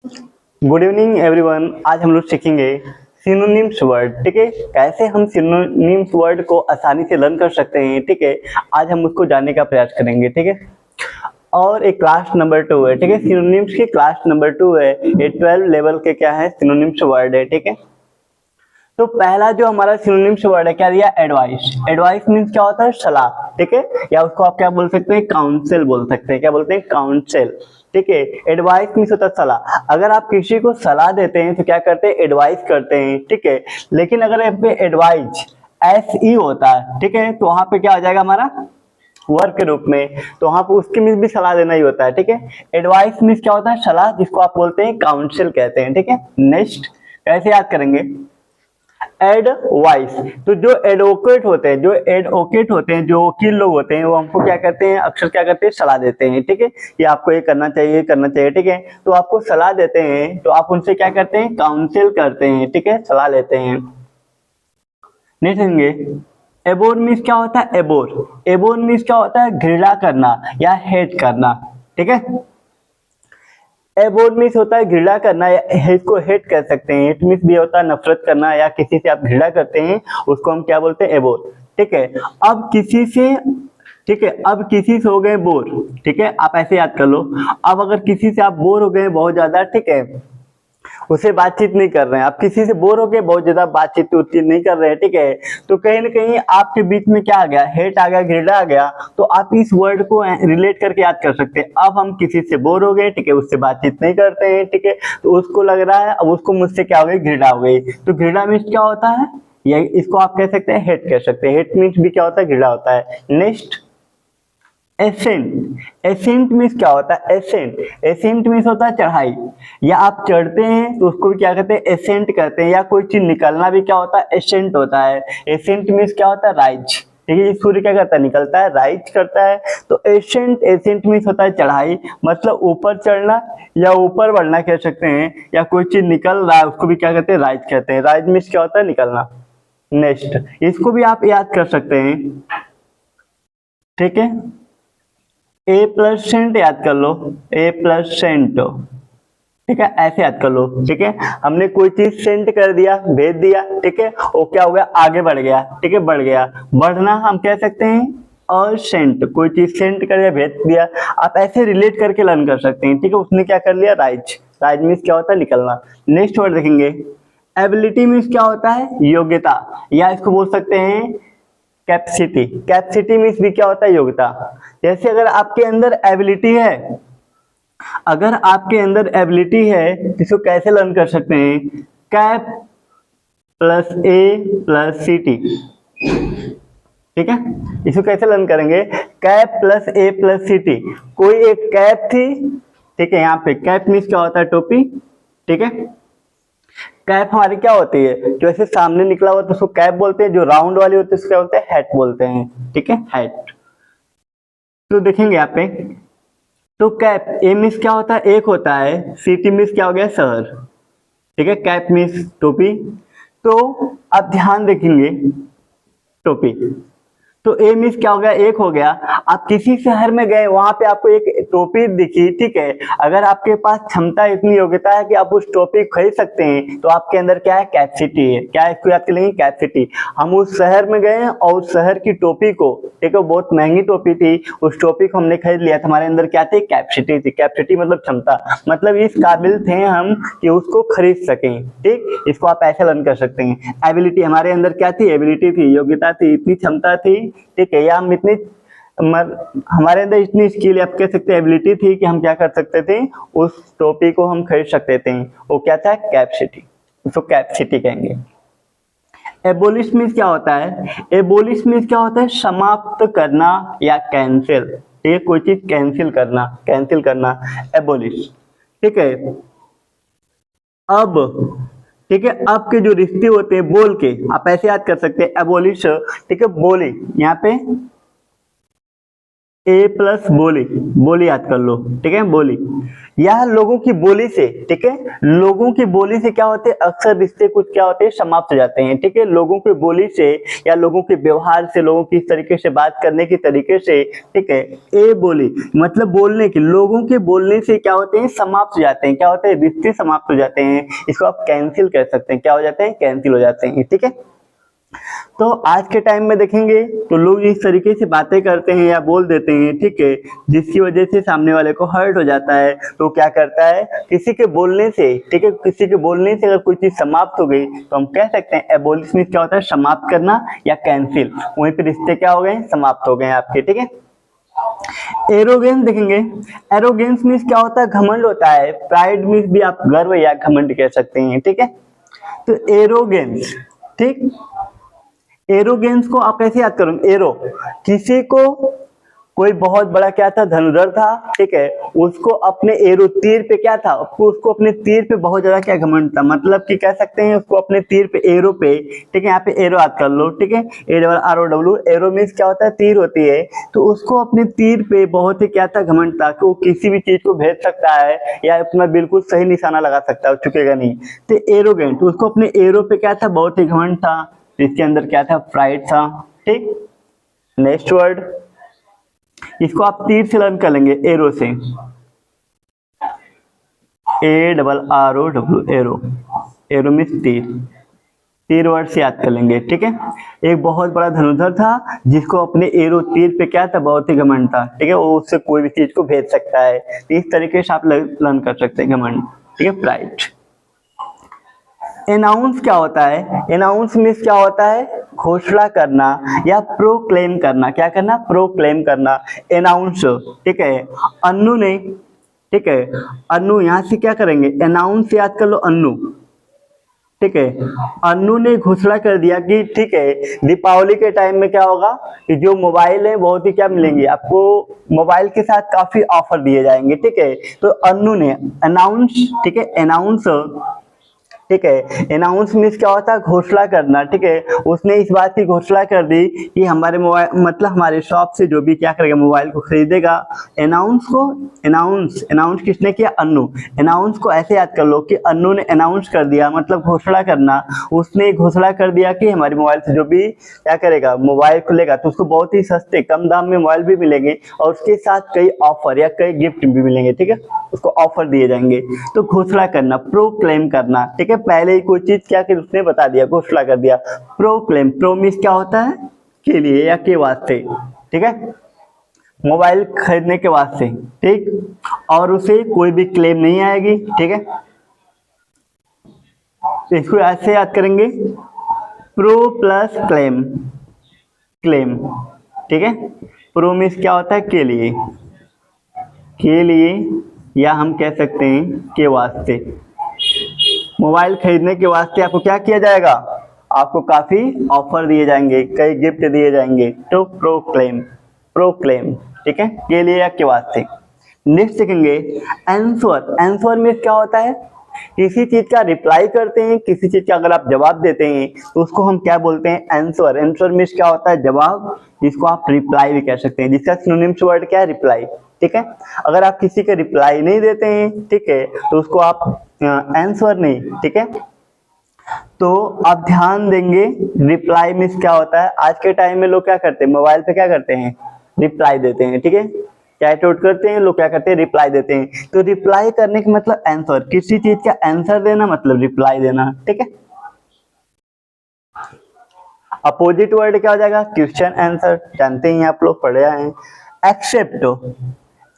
Good evening everyone. आज हम लोग सीखेंगे सिनोनिम्स वर्ड। ठीक है, कैसे हम सिनोनिम्स वर्ड को आसानी से लर्न कर सकते हैं। ठीक है, आज हम उसको जानने का प्रयास करेंगे। ठीक है, और एक क्लास नंबर 2 है। ठीक है, सिनोनिम्स की क्लास नंबर 2 है। ये 12 लेवल के क्या है, सिनोनिम्स वर्ड है। ठीक है, तो पहला जो हमारा सिनोनिम्स वर्ड है क्या दिया, एडवाइस। एडवाइस मीन्स क्या होता है, सलाह। ठीक है, या उसको आप क्या बोल सकते हैं, काउंसिल बोल सकते हैं। क्या बोलते हैं, काउंसिल। ठीक है, एडवाइस मीन्स होता है सलाह। अगर आप किसी को सलाह देते हैं तो क्या करते हैं, एडवाइस करते हैं। ठीक है, लेकिन अगर यहाँ पे एडवाइस SE होता है, ठीक है, तो वहां पे क्या हो जाएगा हमारा, वर्क के रूप में, तो वहां पे उसके मीन्स भी सलाह देना ही होता है। ठीक है, एडवाइस मीन्स क्या होता है, सलाह, जिसको आप बोलते हैं काउंसिल कहते हैं। ठीक है, नेक्स्ट कैसे याद करेंगे, एडवाइस। तो जो एडवोकेट होते हैं, जो वकील लोग होते हैं, वो हमको क्या करते हैं, अक्सर क्या करते हैं, सलाह देते हैं। ठीक है, ये आपको ये करना चाहिए, ये करना चाहिए। ठीक है, तो आपको सलाह देते हैं, तो आप उनसे क्या करते हैं, काउंसिल करते हैं। ठीक है, सलाह लेते हैं। नहीं समझेंगे, एबोर मीन्स क्या होता है, एबोर मीन्स क्या होता है, घृणा करना या हेट करना। ठीक है, एबोर मीन्स होता है घृणा करना, इसको हेट कर सकते हैं। हेट मीन्स भी होता है नफरत करना, या किसी से आप घृणा करते हैं उसको हम क्या बोलते हैं, एबोर। ठीक है, अब किसी से, ठीक है, अब किसी से हो गए बोर। ठीक है, आप ऐसे याद कर लो, अब अगर किसी से आप बोर हो गए बहुत ज्यादा, ठीक है, उससे बातचीत नहीं कर रहे हैं, आप किसी से बोर हो गए, बहुत ज्यादा बातचीत उतनी नहीं कर रहे हैं। ठीक है, तो कहीं ना कहीं आपके बीच में क्या आ गया, हेट आ गया, घृणा आ गया, तो आप इस वर्ड को रिलेट करके याद कर सकते हैं। अब हम किसी से बोर हो गए, ठीक है, उससे बातचीत नहीं करते हैं। ठीक है, तो उसको लग रहा है अब उसको मुझसे क्या हो गई, घृणा हो गई। तो घृणा मीन्स क्या होता है, या इसको आप कह सकते हैं हेट कह सकते हैं। हेट मीन्स भी क्या होता है, घृणा होता है। Next, accent. एसेंट मीन्स क्या होता है, एसेंट मीन्स होता है चढ़ाई, या आप चढ़ते हैं तो उसको भी क्या कहते हैं, एसेंट कहते हैं। या कोई चीज निकलना भी क्या होता है, एसेंट होता है। एसेंट मीन्स क्या होता है, राइज। ठीक है, सूर्य क्या करता है, निकलता है, राइज करता है। तो एसेंट मीन्स होता है चढ़ाई, मतलब ऊपर चढ़ना या ऊपर बढ़ना कह सकते हैं। या कोई चीज निकल रहा है उसको भी क्या कहते हैं, राइज कहते हैं। राइज मीन्स क्या होता है, निकलना। नेक्स्ट, इसको भी आप याद कर सकते हैं। ठीक है, ए प्लस सेंट याद कर लो, ए प्लस सेंट। ठीक है, ऐसे याद कर लो। ठीक है, हमने कोई चीज सेंड कर दिया, भेज दिया। ठीक है, वो क्या हो गया, आगे बढ़ गया। ठीक है, बढ़ गया, बढ़ना हम कह सकते हैं और सेंट, कोई चीज सेंड कर दिया, भेज दिया। आप ऐसे रिलेट करके लर्न कर सकते हैं। ठीक है, उसने क्या कर लिया, राइज। राइज मीन्स क्या होता है, निकलना। नेक्स्ट वर्ड देखेंगे, एबिलिटी मीन्स क्या होता है, योग्यता, या इसको बोल सकते हैं कैपेसिटी। कैपेसिटी मीन्स भी क्या होता है, योग्यता। जैसे अगर आपके अंदर एबिलिटी है, अगर आपके अंदर एबिलिटी है तो इसको कैसे लर्न कर सकते हैं, कैप प्लस ए प्लस सी टी। ठीक है, इसको कैसे लर्न करेंगे, कैप प्लस ए प्लस सी टी। कोई एक कैप थी, ठीक है, यहाँ पे कैप मीन्स क्या होता है, टोपी। ठीक है, कैप हमारी क्या होती है, जो ऐसे सामने निकला हुआ तो उसको कैप बोलते हैं, जो राउंड वाली होती है उसको क्या बोलते हैं, हैट बोलते हैं। ठीक है, हैट। तो देखेंगे यहाँ पे, तो कैप ए मीन्स क्या होता है, एक होता है, सिटी मीन्स क्या हो गया, शहर। ठीक है, कैप मीन्स टोपी। तो अब ध्यान देखेंगे, टोपी, तो ए मीन्स क्या हो गया, एक हो गया। आप किसी शहर में गए, वहां पे आपको एक टोपी दिखी, ठीक है, अगर आपके पास क्षमता, इतनी योग्यता है कि आप उस टोपी खरीद सकते हैं, तो आपके अंदर क्या है, कैपेसिटी है। क्या है, इसको याद कर लेंगे, कैपेसिटी। हम उस शहर में गए और उस शहर की टोपी को, ठीक है, बहुत महंगी टोपी थी, उस टोपी को हमने खरीद लिया, तो हमारे अंदर क्या थी, कैपेसिटी थी। कैपेसिटी मतलब क्षमता, मतलब इस काबिल थे हम कि उसको खरीद सकें। ठीक, इसको आप ऐसे लर्न कर सकते हैं। एबिलिटी, हमारे अंदर क्या थी, एबिलिटी थी, योग्यता थी, इतनी क्षमता थी। ठीक है, या हम इतनी, हमारे अंदर इतनी स्किल, आप कह सकते हैं एबिलिटी थी कि हम क्या कर सकते थे, उस टोपी को हम खरीद सकते थे। वो क्या था, कैपेसिटी, उसको कैपेसिटी कहेंगे। एबोलिश मीन्स क्या होता है, एबोलिश मीन्स क्या होता है, समाप्त करना या कैंसिल। ठीक है, कोई चीज कैंसिल करना, कैंसिल करना, एबोलिश। ठीक है, अब, ठीक है, अब के जो रिश्ते होते हैं बोल के, आप ऐसे याद कर सकते हैं, एबोलिश। ठीक है, बोली, यहाँ पे ए प्लस बोली, बोली याद कर लो, ठीक है, बोली। यह लोगों की बोली से, ठीक है, लोगों की बोली से क्या होते हैं, अक्सर रिश्ते कुछ क्या होते हैं, समाप्त हो जाते हैं, ठीक है। लोगों की बोली से या लोगों के व्यवहार से, लोगों की इस तरीके से बात करने की तरीके से, ठीक है। ए बोली मतलब बोलने की, लोगों के बोलने से क्या होते हैं, समाप्त हो जाते हैं, क्या होते हैं, रिश्ते समाप्त हो जाते हैं। इसको आप कैंसिल कर सकते हैं, क्या हो जाते हैं, कैंसिल हो जाते हैं, ठीक है। तो आज के टाइम में देखेंगे तो लोग इस तरीके से बातें करते हैं या बोल देते हैं, ठीक है, जिसकी वजह से सामने वाले को हर्ट हो जाता है। तो क्या करता है, किसी के बोलने से, ठीक है, किसी के बोलने से अगर कोई चीज समाप्त हो गई तो हम कह सकते हैं एबोलिश मीन्स क्या होता है, समाप्त करना या कैंसिल। वहीं पे रिश्ते क्या हो गए, समाप्त हो गए आपके, ठीक है। एरोगेंस देखेंगे, एरोगेंस मीन्स क्या होता है, घमंड होता है। प्राइड मीन्स भी आप गर्व या घमंड कह सकते हैं, ठीक है। तो एरोगेंस, ठीक, एरोगेंस को आप कैसे याद करोगे, एरो, किसी को, कोई बहुत बड़ा क्या था, धनुर्धर था, ठीक है, उसको अपने एरो तीर पे क्या था, उसको अपने तीर पे बहुत ज्यादा क्या घमंड था, मतलब कि कह सकते हैं उसको अपने तीर पे, एरो पे, ठीक है, यहाँ पे एरो याद कर लो, ठीक है, ARROW, एरो मीन्स क्या होता है, तीर होती है। तो उसको अपने तीर पे बहुत ही क्या था, घमंड था कि वो किसी भी चीज को भेज सकता है या अपना बिल्कुल सही निशाना लगा सकता है, चुकेगा नहीं। तो एरोगेंट, उसको अपने एरो पे क्या था, बहुत ही घमंड था, इसके अंदर क्या था, प्राइड था, ठीक। नेक्स्ट वर्ड, इसको आप तीर से लर्न कर लेंगे, एरो से, ARROW, एरो, एरो मीन्स तीर, तीर वर्ड से याद कर लेंगे, ठीक है। एक बहुत बड़ा धनुर्धर था जिसको अपने एरो तीर पे क्या था, बहुत ही घमंड था, ठीक है, वो उससे कोई भी चीज को भेज सकता है। इस तरीके से आप लर्न कर सकते हैं घमंड, ठीक है, प्राइड। एनाउंस क्या होता है, एनाउंस मीन्स क्या होता है, घोषणा करना या प्रोक्लेम करना, क्या करना, प्रोक्लेम करना, एनाउंस, ठीक है। अन्नू ने, ठीक है, अन्नू, यहां से क्या करेंगे, एनाउंस याद कर लो, अन्नू, ठीक है, अन्नू ने घोषणा कर दिया कि ठीक है दीपावली के टाइम में क्या होगा कि जो मोबाइल है बहुत ही क्या मिलेंगे आपको, मोबाइल के साथ काफी ऑफर दिए जाएंगे, ठीक है। तो अन्नू ने अनाउंस, ठीक है, अनाउंस, ठीक है, अनाउंस मीन्स क्या होता है, घोषणा करना, ठीक है। उसने इस बात की घोषणा कर दी कि हमारे मोबाइल, मतलब हमारे शॉप से जो भी क्या करेगा, मोबाइल को खरीदेगा। अनाउंस को, अनाउंस किसने किया, अन्नू। अनाउंस को ऐसे याद कर लो कि अन्नू ने अनाउंस कर दिया, मतलब घोषणा करना। उसने घोषणा कर दिया कि हमारे मोबाइल से जो भी क्या करेगा, मोबाइल खुलेगा तो उसको बहुत ही सस्ते कम दाम में मोबाइल भी मिलेंगे और उसके साथ कई ऑफर या कई गिफ्ट भी मिलेंगे, ठीक है, उसको ऑफर दिए जाएंगे। तो घोषणा करना, प्रोक्लेम करना, ठीक है, पहले ही कोई चीज क्या कि उसने बता दिया, घोषणा कर दिया। प्रोक्लेम, प्रोमिस क्या होता है, के लिए या के वास्ते, ठीक है, मोबाइल खरीदने के वास्ते, ठीक, और उसे कोई भी क्लेम नहीं आएगी, ठीक है। तो इसको ऐसे याद करेंगे, प्रो प्लस क्लेम, क्लेम, ठीक है। प्रोमिस क्या होता है, के लिए या हम कह सकते हैं के वास्ते। मोबाइल खरीदने के वास्ते आपको क्या किया जाएगा, आपको काफी ऑफर दिए जाएंगे, कई गिफ्ट दिए जाएंगे। तो प्रोक्लेम, प्रोक्लेम, ठीक है, के लिए या के वास्ते। नेक्स्ट देखेंगे आंसर, आंसर में क्या होता है, किसी चीज का रिप्लाई करते हैं, किसी चीज का अगर आप जवाब देते हैं तो उसको हम क्या बोलते हैं, आंसर। आंसर में क्या होता है, जवाब, जिसको आप रिप्लाई भी कह सकते हैं, जिसका सिनोनिम्स वर्ड क्या है, रिप्लाई, ठीक है। अगर आप किसी का रिप्लाई नहीं देते हैं, ठीक है, तो उसको आप आंसर नहीं, ठीक है। तो आप ध्यान देंगे, रिप्लाई मीन्स क्या होता है, आज के टाइम में लोग क्या करते हैं, मोबाइल पे क्या करते हैं, रिप्लाई देते हैं, ठीक है, चैट आउट करते हैं लोग, क्या करते हैं, रिप्लाई देते हैं। तो रिप्लाई करने का मतलब आंसर, किसी चीज का आंसर देना मतलब रिप्लाई देना, ठीक है। अपोजिट वर्ड क्या हो जाएगा, क्वेश्चन आंसर, जानते हैं आप लोग, पढ़े हैं। एक्सेप्ट,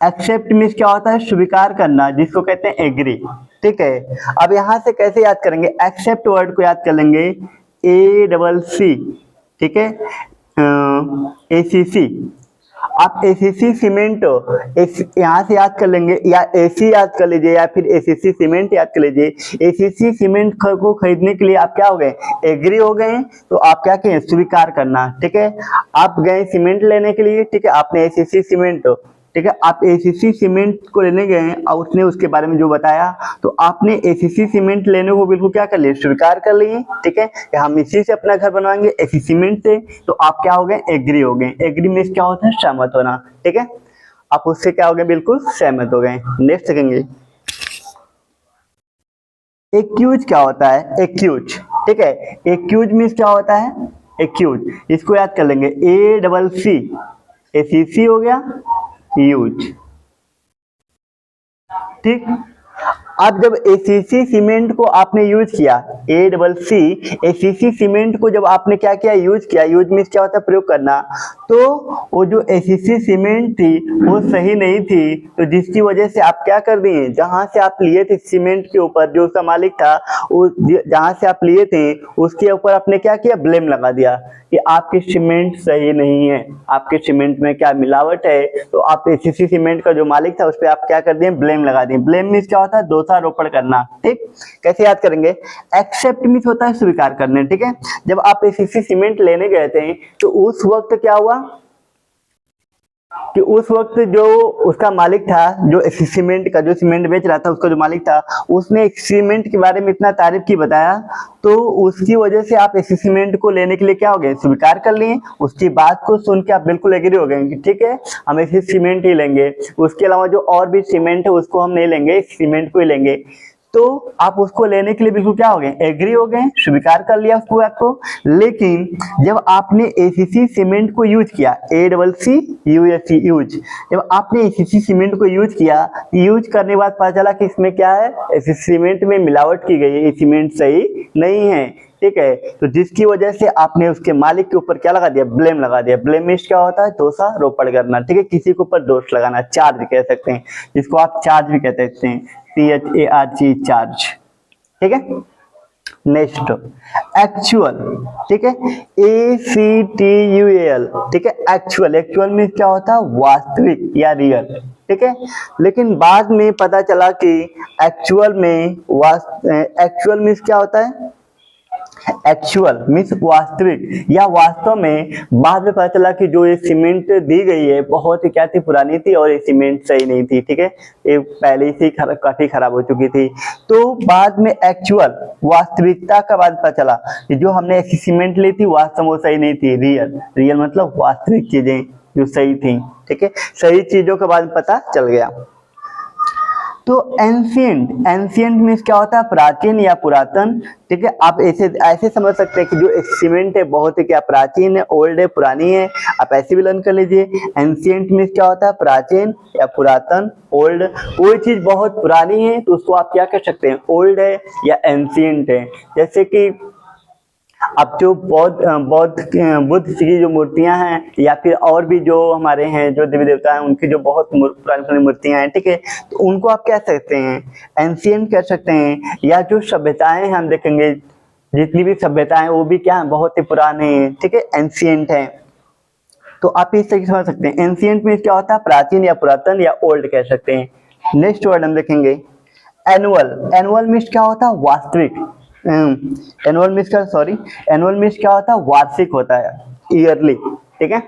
एक्सेप्ट मीन्स क्या होता है, स्वीकार करना, जिसको कहते हैं एग्री, ठीक है। अब यहां से कैसे याद करेंगे, एक्सेप्ट वर्ड को याद कर लेंगे, ACC, ठीक है, ACC। आप ACC सीमेंट यहाँ से याद कर लेंगे, या AC याद कर लीजिए, या फिर ACC सीमेंट याद कर लीजिए। ACC सीमेंट को खरीदने के लिए आप क्या हो गए, एग्री हो गए, तो आप क्या कहें, स्वीकार करना, ठीक है। आप गए सीमेंट लेने के लिए, ठीक है, आपने ACC सीमेंट, ठीक ठीक है। आप एसीसी सीमेंट को लेने गए और उसने उसके बारे में जो बताया, तो आपने एसीसी सीमेंट लेने को बिल्कुल क्या कर लिया, स्वीकार कर लिए, ठीक है, कि हम इसी से अपना घर बनवाएंगे एसी सीमेंट से। तो आप क्या हो गए, एग्री हो गए। एग्री में क्या होता है, सहमत होना, ठीक है। आप उससे क्या हो गए, बिल्कुल सहमत हो गए। नेक्स्ट देखेंगे, एक्यूज क्या होता है, एक्यूज, ठीक है। एक्यूज मीन्स क्या होता है, एक्यूज, इसको याद कर लेंगे, ACC, ACC हो गया यूज, ठीक। अब जब एसीसी सीमेंट को आपने यूज किया, ACC एसीसी सीमेंट को जब आपने क्या किया, यूज किया, यूज मीन्स क्या होता है, प्रयोग करना, तो वो जो एसीसी सीमेंट थी वो सही नहीं थी, तो जिसकी वजह से आप क्या कर दिए, जहां से आप लिए थे सीमेंट के ऊपर, जो उसका मालिक था, जहां से आप लिए थे उसके ऊपर आपने क्या किया, ब्लेम लगा दिया कि आपकी सीमेंट सही नहीं है, आपके सीमेंट में क्या मिलावट है। तो आप एसीसी सीमेंट का जो मालिक था उस पर आप क्या कर दिए, ब्लेम लगा दिए। ब्लेम मीन्स क्या होता है, दोषारोपण करना, ठीक। कैसे याद करेंगे, एक्सेप्ट मीन्स होता है स्वीकार करने, ठीक है। जब आप एसीसी सीमेंट लेने गए थे तो उस वक्त क्या हुआ कि उस वक्त जो उसका मालिक था, जो सीमेंट का जो सीमेंट बेच रहा था, उसका जो मालिक था, उसने सीमेंट के बारे में इतना तारीफ की बताया, तो उसकी वजह से आप इस सीमेंट को लेने के लिए क्या हो गए, स्वीकार कर लिए। उसकी बात को सुन के आप बिल्कुल एग्री हो गए कि ठीक है, हम ऐसी सीमेंट ही लेंगे, उसके अलावा जो और भी सीमेंट है उसको हम नहीं लेंगे, इस सीमेंट को ही लेंगे। तो आप उसको लेने के लिए बिल्कुल क्या हो गए, एग्री हो गए, स्वीकार कर लिया उसको आपको। लेकिन जब आपने एसीसी सीमेंट को यूज किया, ACC यूज, जब आपने एसीसी सीमेंट को यूज किया, यूज करने के बाद पता चला कि इसमें क्या है, इस सीमेंट में मिलावट की गई है, ये सीमेंट सही नहीं है, ठीक है। तो जिसकी वजह से आपने उसके मालिक के ऊपर क्या लगा दिया, ब्लेम लगा दिया। ब्लेम मीन्स क्या होता है, दोषारोपण करना, ठीक है, किसी के ऊपर दोष लगाना, चार्ज कह सकते हैं, जिसको आप चार्ज भी कह सकते हैं, CHARG, चार्ज, ठीक है। नेक्स्ट एक्चुअल, ठीक है, ACTUAL, ठीक है। एक्चुअल, एक्चुअल मीन्स क्या होता है, वास्तविक या रियल, ठीक है। लेकिन बाद में पता चला कि एक्चुअल मीन्स क्या होता है, एक्चुअल मीन्स वास्तविक या वास्तव में। बाद में पता चला कि जो ये सीमेंट दी गई है बहुत ही क्या थी, पुरानी थी, और ये सीमेंट सही नहीं थी, ठीक है, ये पहले से ही काफी खराब हो चुकी थी। तो बाद में एक्चुअल, वास्तविकता का बाद पता चला कि जो हमने ऐसी सीमेंट ली थी वास्तव में वो सही नहीं थी, रियल, रियल मतलब वास्तविक चीजें जो सही थी, ठीक है, सही चीजों के बाद पता चल गया। तो एंशिएंट, एंशिएंट मीन्स क्या होता है, प्राचीन या पुरातन, ठीक है। आप ऐसे समझ सकते हैं कि जो सीमेंट है बहुत ही क्या प्राचीन है, ओल्ड है, पुरानी है, आप ऐसे भी लर्न कर लीजिए। एंशिएंट मीन्स क्या होता है, प्राचीन या पुरातन, ओल्ड। कोई चीज बहुत पुरानी है तो उसको आप क्या कह सकते हैं, ओल्ड है या एंशिएंट है। जैसे कि अब जो बुद्ध की जो मूर्तियां हैं, या फिर और भी जो हमारे हैं जो देवी देवता हैं, उनकी जो बहुत पुरानी पुरानी मूर्तियां हैं, ठीक है, तो उनको आप कह सकते हैं, एंशिएंट कह सकते हैं। या जो सभ्यताएं हैं, हम देखेंगे जितनी भी सभ्यताएं वो भी क्या है, बहुत ही पुराने हैं, ठीक है, एंशिएंट है। तो आप इस तरीके से समझ सकते हैं, एंशिएंट में क्या होता है, प्राचीन या पुरातन या ओल्ड कह सकते हैं। नेक्स्ट वर्ड हम देखेंगे एनुअल। एनुअल मीन्स क्या होता है, वास्तविक। एनुअल मीन्स क्या होता है, वार्षिक होता है, ईयरली, ठीक है।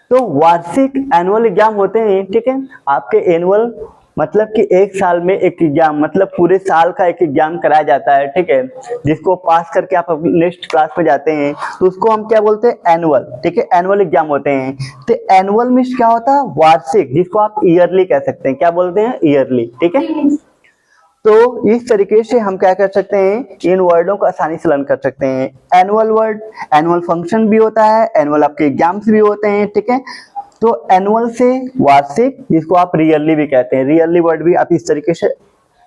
तो वार्षिक एनुअल एग्जाम होते हैं, ठीक है। आपके एनुअल मतलब कि एक साल में एक एग्जाम, मतलब पूरे साल का एक एग्जाम कराया जाता है, ठीक है, जिसको पास करके आप नेक्स्ट क्लास में जाते हैं, तो उसको हम क्या बोलते हैं, एनुअल, ठीक है, एनुअल एग्जाम होते हैं। तो एनुअल मीन्स क्या होता है, वार्षिक, जिसको आप ईयरली कह सकते हैं, क्या बोलते हैं, ईयरली, ठीक है। तो इस तरीके से हम क्या कर सकते हैं, इन वर्डों को आसानी से लर्न कर सकते हैं। एनुअल वर्ड, एनुअल फंक्शन भी होता है, एनुअल आपके एग्जाम्स भी होते हैं, ठीक है। तो एनुअल से वार्षिक, जिसको आप रियरली भी कहते हैं, रियरली वर्ड भी आप इस तरीके से,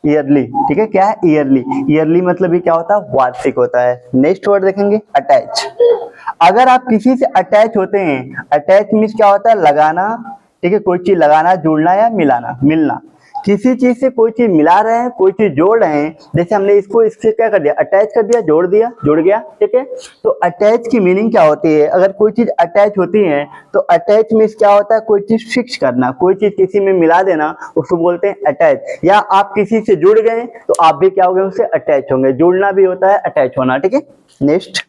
ईयरली, ठीक है, क्या है, ईयरली, ईयरली मतलब भी क्या होता है, वार्षिक होता है। नेक्स्ट वर्ड देखेंगे अटैच। अगर आप किसी से अटैच होते हैं, अटैच मीन्स क्या होता है, लगाना, ठीक है, कोई चीज लगाना, जुड़ना या मिलाना, मिलना। किसी चीज से कोई चीज मिला रहे हैं, कोई चीज जोड़ रहे हैं, जैसे हमने इसको इससे क्या कर दिया, अटैच कर दिया, जोड़ दिया, जुड़ गया, ठीक है। तो अटैच की मीनिंग क्या होती है, अगर कोई चीज अटैच होती है तो अटैच मीन्स क्या होता है, कोई चीज फिक्स करना, कोई चीज किसी में मिला देना, उसको बोलते हैं अटैच। या आप किसी से जुड़ गए तो आप भी क्या हो गए, उससे अटैच होंगे, जुड़ना भी होता है, अटैच होना, ठीक है। नेक्स्ट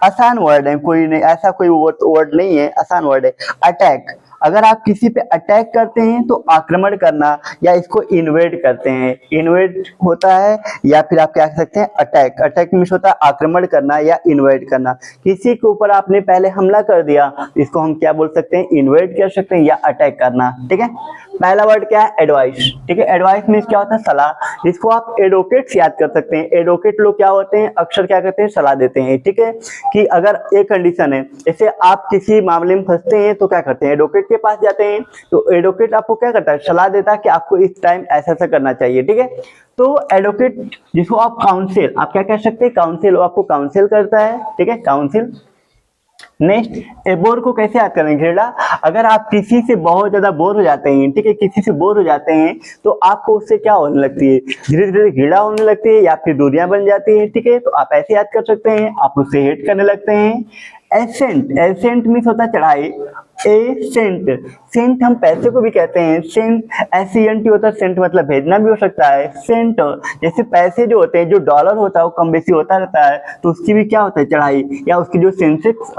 आसान वर्ड है, कोई नहीं, ऐसा कोई वर्ड नहीं है, आसान वर्ड है, अटैक। अगर आप किसी पे अटैक करते हैं तो आक्रमण करना, या इसको इन्वेड करते हैं, इन्वेड होता है, या फिर आप क्या कह सकते हैं अटैक। अटैक मीन्स होता है आक्रमण करना या इन्वेड करना। किसी के ऊपर आपने पहले हमला कर दिया, इसको हम क्या बोल सकते हैं, इन्वेड कर सकते हैं या अटैक करना। ठीक है, पहला वर्ड क्या है, एडवाइस। ठीक है, एडवाइस मीन्स क्या होता है, सलाह। इसको आप एडवोकेट याद कर सकते हैं। एडवोकेट लोग क्या होते हैं, अक्सर क्या करते हैं, सलाह देते हैं। ठीक है, कि अगर एक कंडीशन है, जैसे आप किसी मामले में फंसते हैं तो क्या करते हैं, एडवोकेट के पास जाते हैं। तो एडवोकेट आपको क्या करता है, सलाह देता है कि आपको इस टाइम ऐसा ऐसा करना चाहिए। ठीक है, तो एडवोकेट जिसको आप काउंसिल, आप क्या कह सकते हैं, काउंसिल, आपको काउंसिल करता है। ठीक है, काउंसिल। नेक्स्ट, एबोर को कैसे याद करेंगे, घृणा। अगर आप किसी से बहुत ज्यादा बोर हो जाते हैं, ठीक है, किसी से बोर हो जाते हैं तो आपको उससे क्या होने लगती है, धीरे धीरे घृणा होने लगती है या फिर दूरियां बन जाती है। ठीक है, तो आप ऐसे याद कर सकते हैं, आप उससे हेट करने लगते हैं। एसेंट, एसेंट मीन्स होता है चढ़ाई। सेंट, सेंट हम पैसे को भी कहते हैं, सेंट एसेंट होता है, सेंट मतलब भेजना भी हो सकता है। सेंट जैसे पैसे जो होते हैं, जो डॉलर होता है वो कम बेसी होता रहता है, तो उसकी भी क्या होता है, चढ़ाई। या उसकी जो सेंसेक्स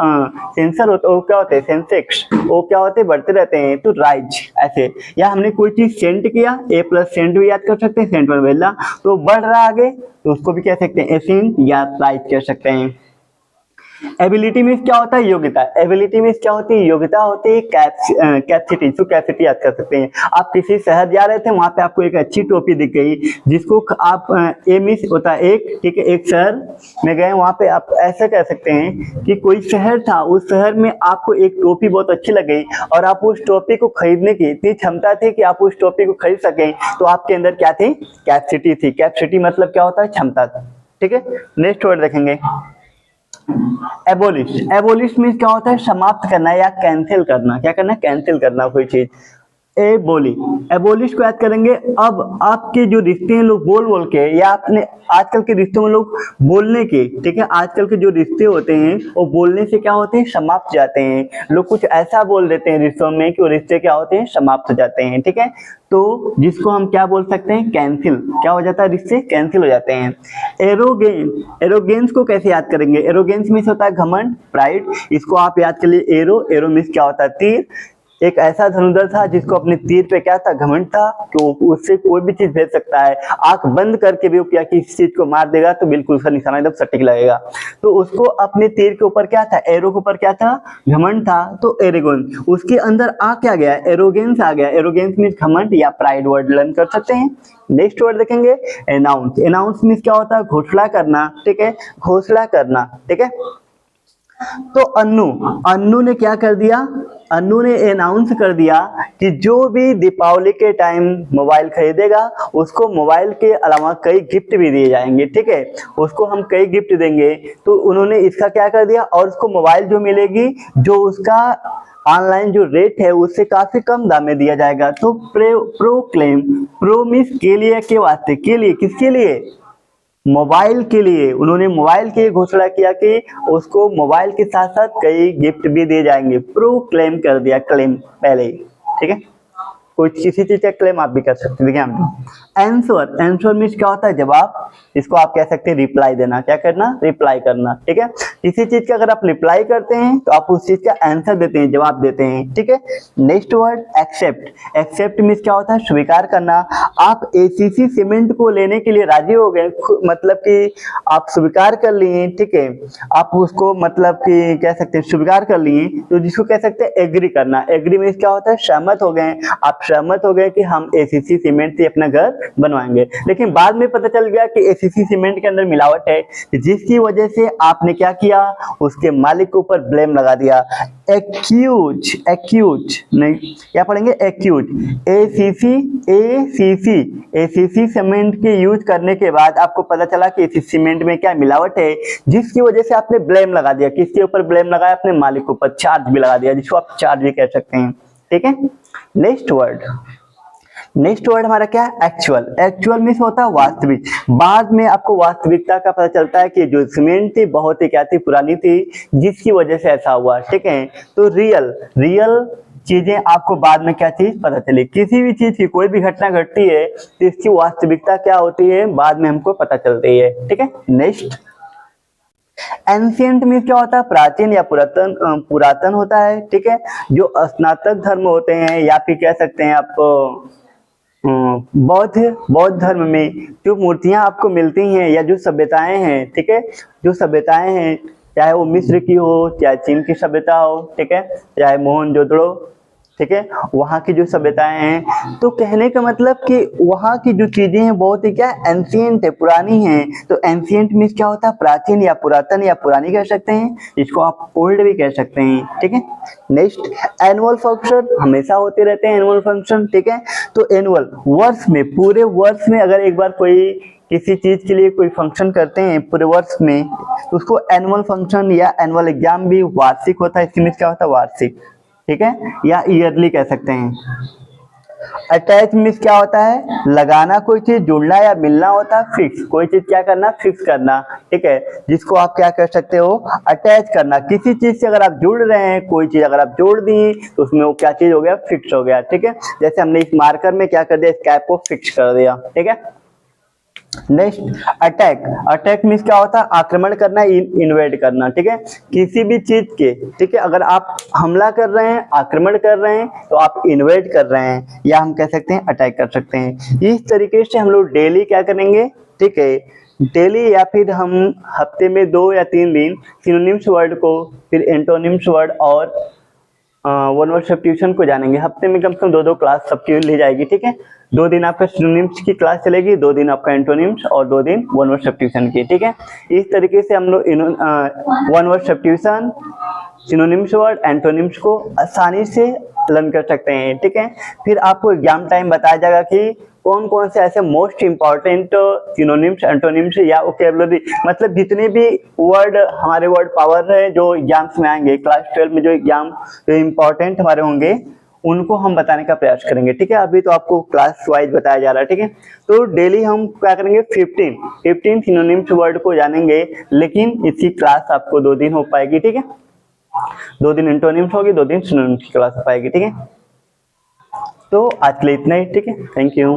सेंसर होता है वो क्या होते हैं, सेंसेक्स, वो क्या होते हैं, बढ़ते रहते हैं, तो राइज ऐसे। या हमने कोई चीज सेंट किया, ए प्लस सेंट भी याद कर सकते हैं, सेंट में भेजना, तो बढ़ रहा आगे, तो उसको भी कह सकते हैं एसेंट या राइज कह सकते हैं। एबिलिटी मीन्स क्या होता है, योग्यता। एबिलिटी मीन्स क्या होती है, योग्यता होती है। कैपेसिटी, तो कैपेसिटी याद कर सकते हैं। आप किसी शहर जा रहे थे, वहां पे आपको एक अच्छी टोपी दिख गई, जिसको आप ए मीन्स होता है एक, ठीक है, एक शहर में गए, वहां पे आप ऐसे कह सकते हैं कि कोई शहर था, उस शहर में आपको एक टोपी बहुत अच्छी लग गई और आप उस टोपी को खरीदने की इतनी क्षमता थी कि आप उस टोपी को खरीद सके, तो आपके अंदर क्या थी, कैपेसिटी थी। कैपेसिटी मतलब क्या होता है, क्षमता। ठीक है, नेक्स्ट वर्ड देखेंगे, एबोलिश। एबोलिश मीन्स क्या होता है, समाप्त करना या कैंसिल करना। क्या करना, कैंसिल करना कोई चीज। एबोली, एबोलिश को याद करेंगे। अब आपके जो रिश्ते हैं लोग बोल बोल के, या आपने आजकल के रिश्तों में लोग बोलने के, ठीक है, आजकल के जो रिश्ते होते हैं वो बोलने से क्या होते हैं, समाप्त जाते हैं। लोग कुछ ऐसा बोल देते हैं रिश्तों में कि वो रिश्ते क्या होते हैं, समाप्त हो जाते हैं। ठीक है, तो जिसको हम क्या बोल सकते हैं, कैंसिल। क्या हो जाता है, रिश्ते कैंसिल हो जाते हैं। एरोगेन, एरोगेंस को कैसे याद करेंगे, एरोगेंस मीन्स होता है घमंड, प्राइड। इसको आप याद कर लिए, एरो, एरो मीन्स क्या होता है, तीर। एक ऐसा धनुर्धर था जिसको अपने तीर पे क्या था, घमंड था, तो उससे कोई भी चीज भेज सकता है। आंख बंद करके भी वो क्या किसी चीज को मार देगा तो बिल्कुल उसका निशाना एकदम सटीक लगेगा। तो उसको अपने तीर के ऊपर क्या था, एरो के ऊपर क्या था, घमंड था, तो एरोगन। उसके अंदर आ क्या गया, एरोगेंस आ गया। एरोगेंस मीन्स घमंड या प्राइड वर्ड लर्न कर सकते हैं। नेक्स्ट वर्ड देखेंगे, अनाउंस। अनाउंस मीन्स क्या होता है, घोषणा करना। ठीक है, घोषणा करना। ठीक है, तो अन्नू ने क्या कर दिया, अन्नू ने अनाउंस कर दिया कि जो भी दीपावली के टाइम मोबाइल खरीदेगा उसको मोबाइल के अलावा कई गिफ्ट भी दिए जाएंगे। ठीक है, उसको हम कई गिफ्ट देंगे। तो उन्होंने इसका क्या कर दिया, और उसको मोबाइल जो मिलेगी जो उसका ऑनलाइन जो रेट है उससे काफी कम दाम में दिया जाएगा। तो प्रोक्लेम, प्रो मीन्स के लिए, के वास्ते, के लिए, किसके लिए, मोबाइल के लिए। उन्होंने मोबाइल की घोषणा किया कि उसको मोबाइल के साथ साथ कई गिफ्ट भी दिए जाएंगे। प्रो क्लेम कर दिया, क्लेम पहले ही। ठीक है, कोई किसी चीज का क्लेम आप भी कर सकते हैं। देखिए हम आंसर, आंसर मीन्स क्या होता है, जवाब। इसको आप कह सकते हैं रिप्लाई देना। क्या करना, रिप्लाई करना। ठीक है, किसी चीज का अगर आप रिप्लाई करते हैं तो आप उस चीज का आंसर देते हैं, जवाब देते हैं। ठीक है, next word accept. Accept means क्या होता है, स्वीकार करना। आप एसीसी सीमेंट को लेने के लिए राजी हो गए, मतलब कि आप स्वीकार कर लिए। ठीक है, आप उसको मतलब कि कह सकते हैं स्वीकार कर लिए, तो जिसको कह सकते हैं एग्री करना। एग्री मीन्स क्या होता है, सहमत हो गए। आप सहमत हो गए कि हम एसीसी सीमेंट से अपना घर बनवाएंगे। लेकिन बाद में पता चल गया कि एसीसी सीमेंट के अंदर मिलावट है, जिसकी वजह से आपने क्या किया, उसके मालिक के ऊपर ब्लेम लगा दिया। एक्यूज, एक्यूज नहीं, क्या पढ़ेंगे, accuse. ACC, ACC, ACC cement के यूज करने के बाद आपको पता चला कि एसीसी सीमेंट में क्या मिलावट है, जिसकी वजह से आपने ब्लेम लगा दिया। किसके ऊपर ब्लेम लगाया, अपने मालिक के ऊपर, चार्ज भी लगा दिया, जिसको आप चार्ज भी कह सकते हैं। ठीक है, नेक्स्ट वर्ड, नेक्स्ट वर्ड हमारा क्या है, एक्चुअल। एक्चुअल मीन्स होता है वास्तविक। बाद में आपको वास्तविकता का पता चलता है कि जो सीमेंट थी बहुत ही क्या थी, पुरानी थी, जिसकी वजह से ऐसा हुआ। ठीक है, तो रियल, रियल चीजें आपको बाद में क्या चीज पता चली। किसी भी चीज की कोई भी घटना घटती है तो इसकी वास्तविकता क्या होती है, बाद में हमको पता चलती है। ठीक है, नेक्स्ट एंशियंट मीन्स क्या होता है, प्राचीन या पुरातन, पुरातन होता है, ठीक है। जो स्नातक धर्म होते हैं या फिर कह सकते हैं आप बौद्ध धर्म में जो मूर्तियां आपको मिलती हैं या जो सभ्यताएं हैं, ठीक है, जो सभ्यताएं हैं, चाहे वो मिस्र की हो, चाहे चीन की सभ्यता हो, ठीक है, चाहे मोहनजोदड़ो, ठीक है, वहाँ की जो सभ्यताएं हैं, तो कहने का मतलब कि वहाँ की जो चीजें हैं बहुत ही क्या एंशियंट है, पुरानी हैं। तो एंशियंट मीन्स क्या होता है, प्राचीन या पुरातन या पुरानी कह सकते हैं, इसको आप ओल्ड भी कह सकते हैं, ठीक है। नेक्स्ट, एनुअल फंक्शन हमेशा होते रहते हैं, एनुअल फंक्शन, ठीक है। तो एनुअल वर्ष में, पूरे वर्ष में अगर एक बार कोई किसी चीज के लिए कोई फंक्शन करते हैं पूरे वर्ष में, तो उसको एनुअल फंक्शन या एनुअल एग्जाम भी वार्षिक होता है, इसके मीन्स क्या होता है, वार्षिक, ठीक है, या ईयरली कह सकते हैं। अटैच मीन्स क्या होता है, लगाना, कोई चीज जुड़ना या मिलना होता है, फिक्स, कोई चीज क्या करना, फिक्स करना, ठीक है, जिसको आप क्या कर सकते हो, अटैच करना। किसी चीज से अगर आप जुड़ रहे हैं, कोई चीज अगर आप जोड़ दी तो उसमें वो क्या चीज हो गया, फिक्स हो गया, ठीक है। जैसे हमने इस मार्कर में क्या कर दिया, इस कैप को फिक्स कर दिया, ठीक है। नेक्स्ट, अटैक, अटैक मीन्स क्या होता है, आक्रमण करना, इन्वेड करना, ठीक है, किसी भी चीज के, ठीक है, अगर आप हमला कर रहे हैं, आक्रमण कर रहे हैं, तो आप इन्वेड कर रहे हैं, या हम कह सकते हैं अटैक कर सकते हैं। इस तरीके से हम लोग डेली क्या करेंगे, ठीक है, डेली या फिर हम हफ्ते में 2 या 3 दिन सिनोनिम्स वर्ड को, फिर एंटोनिम्स वर्ड और वन वर्ड सब्स्टिट्यूशन को जानेंगे। हफ्ते में कम से कम 2-2 क्लास सबकी ली जाएगी, ठीक है। 2 दिन आपका सिनोनिम्स की क्लास चलेगी, 2 दिन आपका एंटोनिम्स और 2 दिन वन वर्ड सब्स्टिट्यूशन की, ठीक है। इस तरीके से हम लोग one word substitution, synonyms word, antonyms को आसानी से लर्न कर सकते हैं, ठीक है। फिर आपको एग्जाम टाइम बताया जाएगा कि कौन कौन से ऐसे मोस्ट इंपॉर्टेंट सिनोनिम्स, एंटोनिम्स या वोकैबुलरी, मतलब जितने भी वर्ड हमारे वर्ड पावर है जो एग्जाम्स में आएंगे, क्लास 12 में जो एग्जाम जो इम्पोर्टेंट हमारे होंगे, उनको हम बताने का प्रयास करेंगे, ठीक है। अभी तो आपको क्लास वाइज बताया जा रहा है, ठीक है। तो डेली हम क्या करेंगे, 15 सिनोनिम्स वर्ड को जानेंगे, लेकिन इसकी क्लास आपको 2 दिन हो पाएगी, ठीक है। 2 दिन एंटोनिम्स होगी, 2 दिन सिनोनिम्स की क्लास हो पाएगी, ठीक है। तो आज के लिए इतना ही, ठीक है, थैंक यू।